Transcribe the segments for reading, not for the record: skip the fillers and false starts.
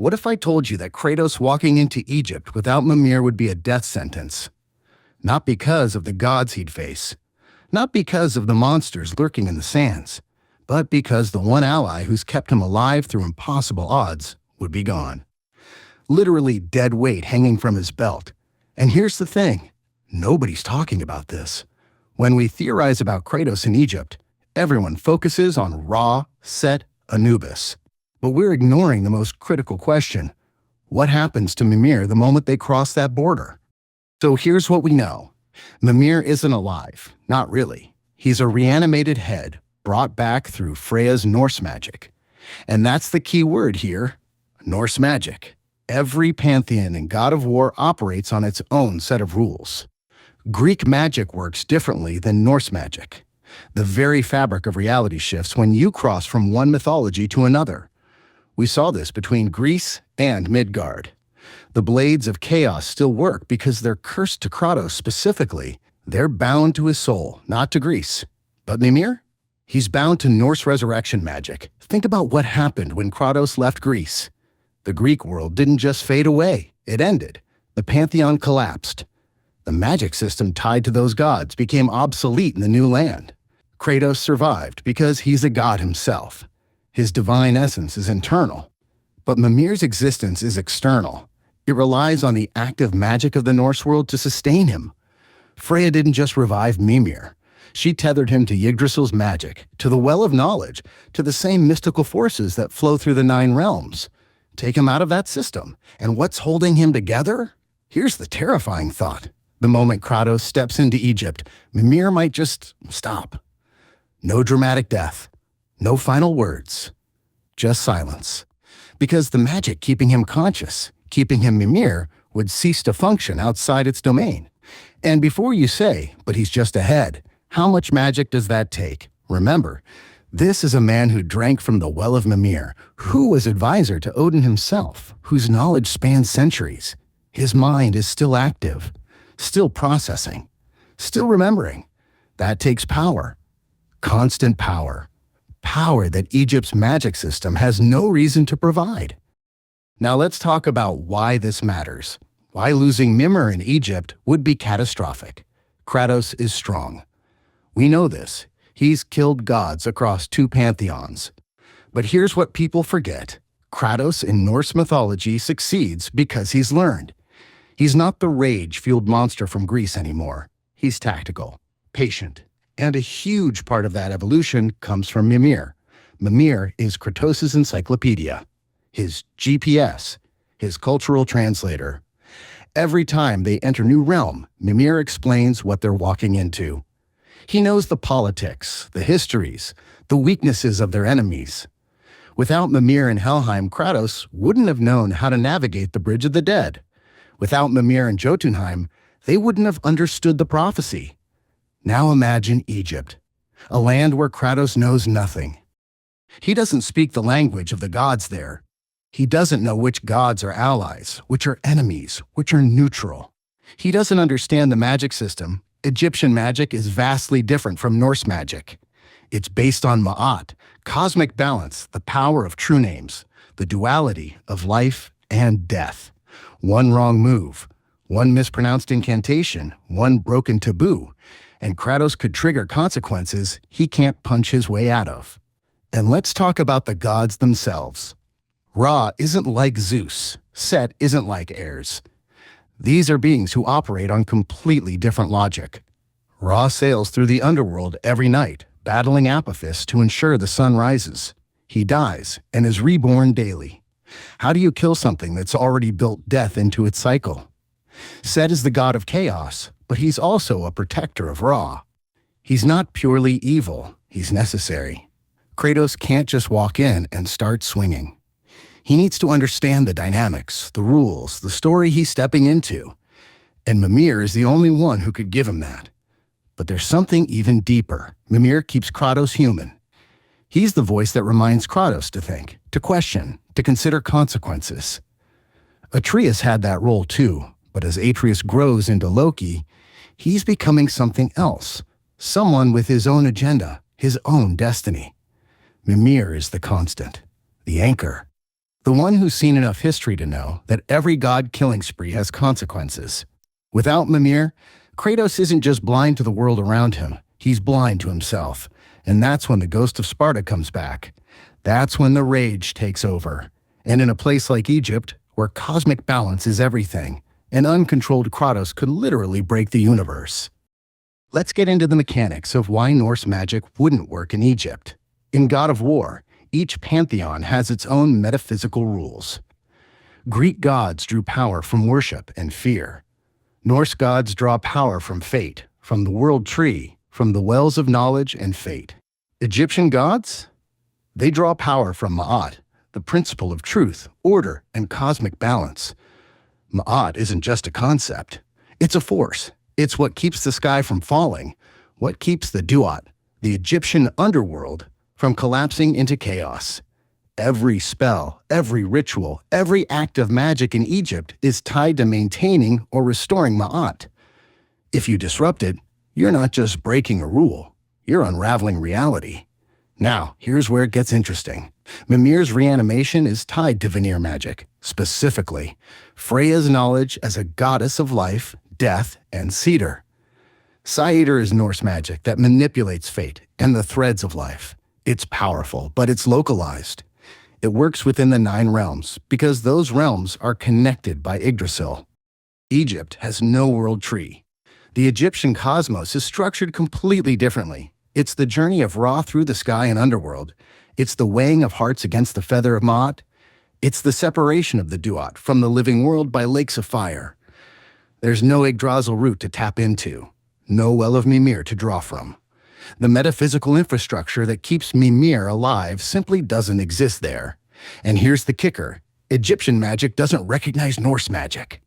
What if I told you that Kratos walking into Egypt without Mimir would be a death sentence? Not because of the gods he'd face, not because of the monsters lurking in the sands, but because the one ally who's kept him alive through impossible odds would be gone. Literally dead weight hanging from his belt. And here's the thing, nobody's talking about this. When we theorize about Kratos in Egypt, everyone focuses on Ra, Set, Anubis. But we're ignoring the most critical question. What happens to Mimir the moment they cross that border? So here's what we know. Mimir isn't alive, not really. He's a reanimated head brought back through Freya's Norse magic. And that's the key word here, Norse magic. Every pantheon in God of War operates on its own set of rules. Greek magic works differently than Norse magic. The very fabric of reality shifts when you cross from one mythology to another. We saw this between Greece and Midgard. The blades of chaos still work because they're cursed to Kratos specifically. They're bound to his soul, not to Greece. But Mimir? He's bound to Norse resurrection magic. Think about what happened when Kratos left Greece. The Greek world didn't just fade away, it ended. The pantheon collapsed. The magic system tied to those gods became obsolete in the new land. Kratos survived because he's a god himself. His divine essence is internal. But Mimir's existence is external. It relies on the active magic of the Norse world to sustain him. Freya didn't just revive Mimir. She tethered him to Yggdrasil's magic, to the well of knowledge, to the same mystical forces that flow through the 9 realms. Take him out of that system, and what's holding him together? Here's the terrifying thought. The moment Kratos steps into Egypt, Mimir might just stop. No dramatic death. No final words. Just silence. Because the magic keeping him conscious, keeping him Mimir, would cease to function outside its domain. And before you say, but he's just a head, how much magic does that take? Remember, this is a man who drank from the well of Mimir, who was advisor to Odin himself, whose knowledge spans centuries. His mind is still active, still processing, still remembering. That takes power. Constant power. Power that Egypt's magic system has no reason to provide. Now let's talk about why this matters. Why losing Mimir in Egypt would be catastrophic. Kratos is strong. We know this. He's killed gods across 2 pantheons. But here's what people forget. Kratos in Norse mythology succeeds because he's learned. He's not the rage-fueled monster from Greece anymore. He's tactical, patient, and a huge part of that evolution comes from Mimir. Mimir is Kratos' encyclopedia, his GPS, his cultural translator. Every time they enter new realm, Mimir explains what they're walking into. He knows the politics, the histories, the weaknesses of their enemies. Without Mimir in Helheim, Kratos wouldn't have known how to navigate the Bridge of the Dead. Without Mimir in Jotunheim, they wouldn't have understood the prophecy. Now imagine Egypt, a land where Kratos knows nothing. He doesn't speak the language of the gods there. He doesn't know which gods are allies, which are enemies, which are neutral. He doesn't understand the magic system. Egyptian magic is vastly different from Norse magic. It's based on Ma'at, cosmic balance, the power of true names, the duality of life and death. One wrong move, one mispronounced incantation, one broken taboo, and Kratos could trigger consequences he can't punch his way out of. And let's talk about the gods themselves. Ra isn't like Zeus. Set isn't like Ares. These are beings who operate on completely different logic. Ra sails through the underworld every night, battling Apophis to ensure the sun rises. He dies and is reborn daily. How do you kill something that's already built death into its cycle? Set is the god of chaos, but he's also a protector of Ra. He's not purely evil, he's necessary. Kratos can't just walk in and start swinging. He needs to understand the dynamics, the rules, the story he's stepping into. And Mimir is the only one who could give him that. But there's something even deeper. Mimir keeps Kratos human. He's the voice that reminds Kratos to think, to question, to consider consequences. Atreus had that role too, but as Atreus grows into Loki, he's becoming something else, someone with his own agenda, his own destiny. Mimir is the constant, the anchor. The one who's seen enough history to know that every god killing spree has consequences. Without Mimir, Kratos isn't just blind to the world around him, he's blind to himself. And that's when the Ghost of Sparta comes back. That's when the rage takes over. And in a place like Egypt, where cosmic balance is everything, an uncontrolled Kratos could literally break the universe. Let's get into the mechanics of why Norse magic wouldn't work in Egypt. In God of War, each pantheon has its own metaphysical rules. Greek gods drew power from worship and fear. Norse gods draw power from fate, from the world tree, from the wells of knowledge and fate. Egyptian gods? They draw power from Ma'at, the principle of truth, order, and cosmic balance. Ma'at isn't just a concept. It's a force. It's what keeps the sky from falling, what keeps the Duat, the Egyptian underworld, from collapsing into chaos. Every spell, every ritual, every act of magic in Egypt is tied to maintaining or restoring Ma'at. If you disrupt it, you're not just breaking a rule, you're unraveling reality. Now, here's where it gets interesting. Mimir's reanimation is tied to Vanir magic, specifically Freya's knowledge as a goddess of life, death, and cedar. Saeter is Norse magic that manipulates fate and the threads of life. It's powerful, but it's localized. It works within the 9 realms because those realms are connected by Yggdrasil. Egypt has no world tree. The Egyptian cosmos is structured completely differently. It's the journey of Ra through the sky and underworld. It's the weighing of hearts against the feather of Ma'at. It's the separation of the Duat from the living world by lakes of fire. There's no Yggdrasil route to tap into, no well of Mimir to draw from. The metaphysical infrastructure that keeps Mimir alive simply doesn't exist there. And here's the kicker. Egyptian magic doesn't recognize Norse magic.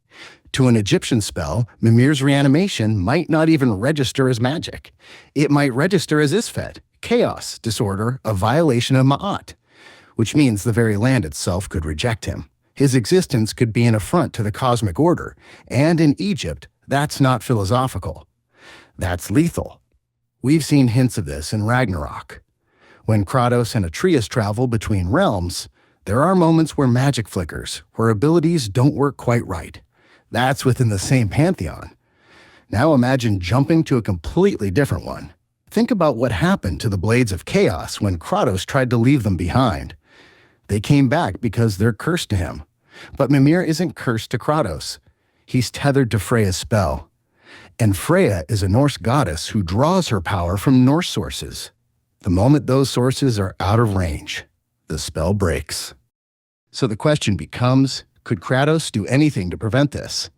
To an Egyptian spell, Mimir's reanimation might not even register as magic. It might register as Isfet, chaos, disorder, a violation of Ma'at, which means the very land itself could reject him. His existence could be an affront to the cosmic order, and in Egypt, that's not philosophical. That's lethal. We've seen hints of this in Ragnarok. When Kratos and Atreus travel between realms, there are moments where magic flickers, where abilities don't work quite right. That's within the same pantheon. Now imagine jumping to a completely different one. Think about what happened to the Blades of Chaos when Kratos tried to leave them behind. They came back because they're cursed to him. But Mimir isn't cursed to Kratos. He's tethered to Freya's spell. And Freya is a Norse goddess who draws her power from Norse sources. The moment those sources are out of range, the spell breaks. So the question becomes, could Kratos do anything to prevent this?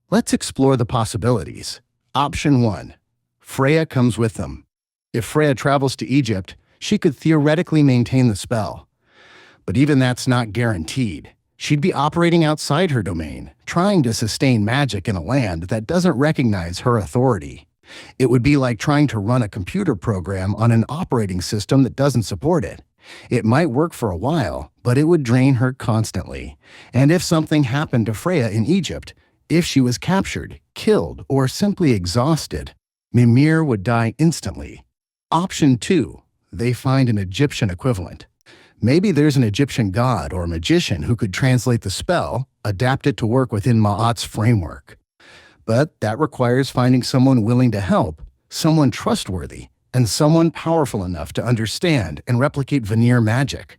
Let's explore the possibilities. Option 1. Freya comes with them. If Freya travels to Egypt, she could theoretically maintain the spell. But even that's not guaranteed. She'd be operating outside her domain, trying to sustain magic in a land that doesn't recognize her authority. It would be like trying to run a computer program on an operating system that doesn't support it. It might work for a while, but it would drain her constantly. And if something happened to Freya in Egypt, if she was captured, killed, or simply exhausted, Mimir would die instantly. Option 2. They find an Egyptian equivalent. Maybe there's an Egyptian god or magician who could translate the spell, adapt it to work within Ma'at's framework. But that requires finding someone willing to help, someone trustworthy, and someone powerful enough to understand and replicate Vanir magic.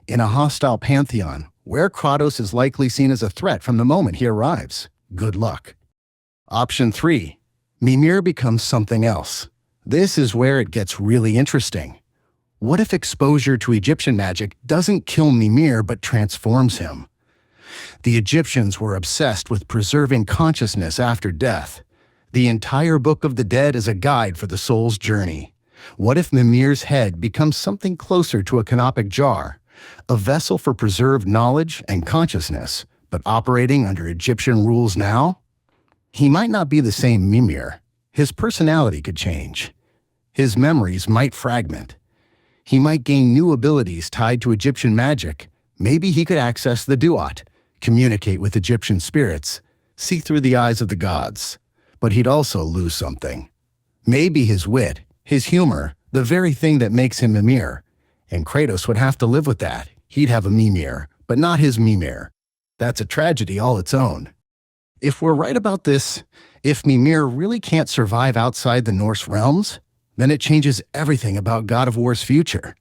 In a hostile pantheon, where Kratos is likely seen as a threat from the moment he arrives, good luck. Option 3. Mimir becomes something else. This is where it gets really interesting. What if exposure to Egyptian magic doesn't kill Mimir but transforms him? The Egyptians were obsessed with preserving consciousness after death. The entire Book of the Dead is a guide for the soul's journey. What if Mimir's head becomes something closer to a canopic jar, a vessel for preserved knowledge and consciousness, but operating under Egyptian rules now? He might not be the same Mimir. His personality could change. His memories might fragment. He might gain new abilities tied to Egyptian magic. Maybe he could access the Duat, communicate with Egyptian spirits, see through the eyes of the gods. But he'd also lose something. Maybe his wit, his humor, the very thing that makes him Mimir. And Kratos would have to live with that. He'd have a Mimir, but not his Mimir. That's a tragedy all its own. If we're right about this, if Mimir really can't survive outside the Norse realms, then it changes everything about God of War's future.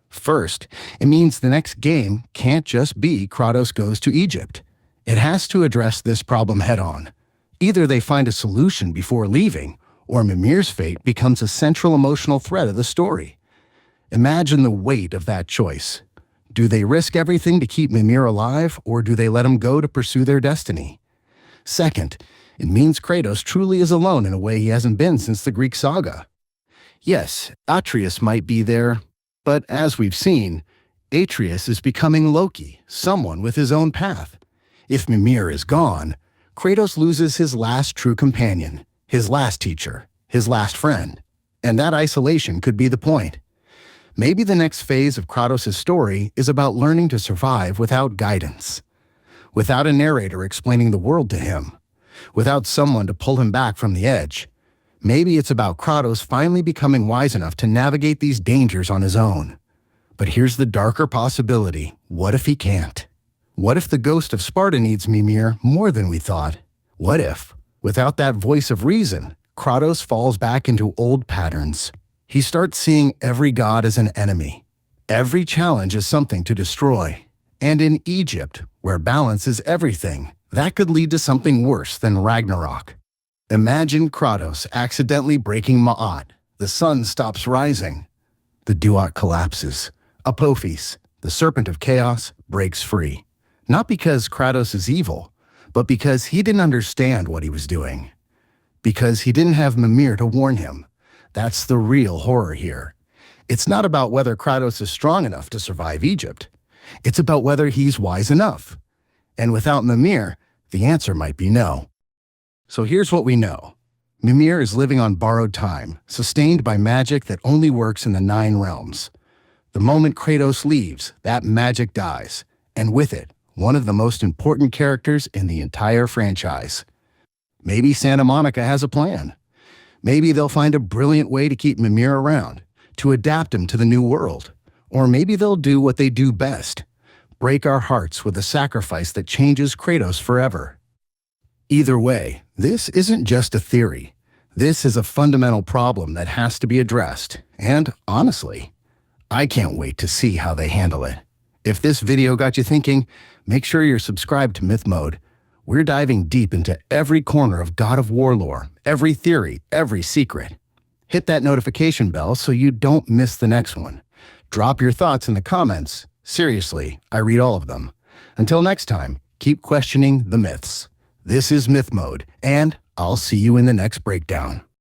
First, it means the next game can't just be Kratos goes to Egypt. It has to address this problem head-on. Either they find a solution before leaving, or Mimir's fate becomes a central emotional thread of the story. Imagine the weight of that choice. Do they risk everything to keep Mimir alive, or do they let him go to pursue their destiny? Second, it means Kratos truly is alone in a way he hasn't been since the Greek saga. Yes, Atreus might be there, but as we've seen, Atreus is becoming Loki, someone with his own path. If Mimir is gone, Kratos loses his last true companion, his last teacher, his last friend. And that isolation could be the point. Maybe the next phase of Kratos' story is about learning to survive without guidance, without a narrator explaining the world to him, without someone to pull him back from the edge. Maybe it's about Kratos finally becoming wise enough to navigate these dangers on his own. But here's the darker possibility. What if he can't? What if the Ghost of Sparta needs Mimir more than we thought? What if, without that voice of reason, Kratos falls back into old patterns? He starts seeing every god as an enemy. Every challenge is something to destroy. And in Egypt, where balance is everything, that could lead to something worse than Ragnarok. Imagine Kratos accidentally breaking Ma'at. The sun stops rising. The Duat collapses. Apophis, the serpent of chaos, breaks free. Not because Kratos is evil, but because he didn't understand what he was doing. Because he didn't have Mimir to warn him. That's the real horror here. It's not about whether Kratos is strong enough to survive Egypt. It's about whether he's wise enough. And without Mimir, the answer might be no. So here's what we know. Mimir is living on borrowed time, sustained by magic that only works in the 9 realms. The moment Kratos leaves, that magic dies, and with it, one of the most important characters in the entire franchise. Maybe Santa Monica has a plan. Maybe they'll find a brilliant way to keep Mimir around, to adapt him to the new world. Or maybe they'll do what they do best, break our hearts with a sacrifice that changes Kratos forever. Either way, this isn't just a theory. This is a fundamental problem that has to be addressed, and honestly, I can't wait to see how they handle it. If this video got you thinking, make sure you're subscribed to MythMode. We're diving deep into every corner of God of War lore, every theory, every secret. Hit that notification bell so you don't miss the next one. Drop your thoughts in the comments. Seriously, I read all of them. Until next time, keep questioning the myths. This is MythMode, and I'll see you in the next breakdown.